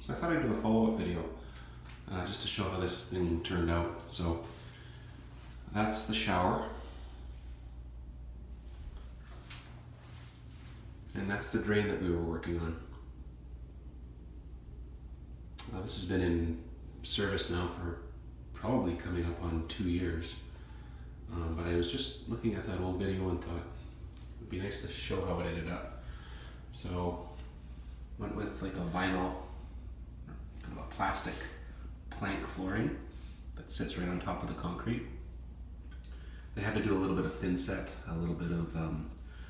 So I thought I'd do a follow-up video just to show how this thing turned out. So that's the shower. And that's the drain that we were working on. This has been in service now for probably coming up on 2 years. But I was just looking at that old video and thought it would be nice to show how it ended up. So went with like a vinyl, kind of a plastic plank flooring that sits right on top of the concrete. They had to do a little bit of thin set, a little bit of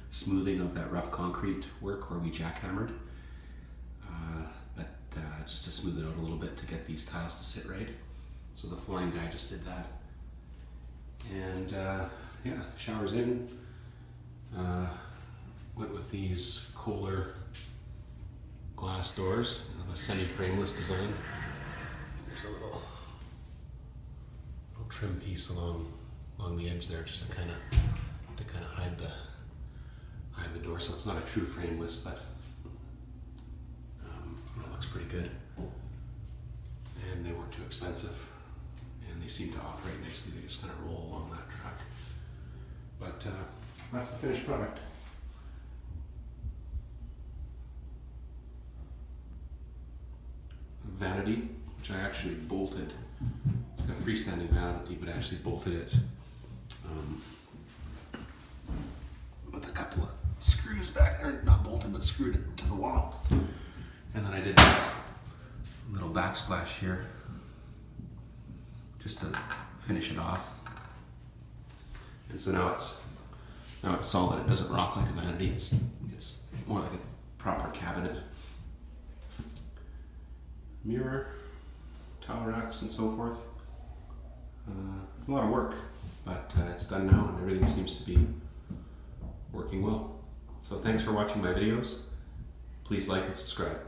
smoothing of that rough concrete work where we jackhammered, but just to smooth it out a little bit to get these tiles to sit right. So the flooring guy just did that. And yeah, shower's in. Went with these Kohler glass doors of a semi-frameless design. There's a little trim piece along the edge there, just to kind of hide the door, so it's not a true frameless, but it looks pretty good. And they weren't too expensive, and they seem to operate nicely. They just kind of roll along that track. But that's the finished product. Vanity, which I actually bolted. It's got a freestanding vanity, but I actually bolted it with a couple of screws back there, not bolted, but screwed it to the wall. And then I did this little backsplash here just to finish it off. And so now it's solid. It doesn't rock like a vanity. It's more like a proper cabinet. Mirror, towel racks, and so forth. It's a lot of work, but it's done now, and everything seems to be working well. So thanks for watching my videos. Please like and subscribe.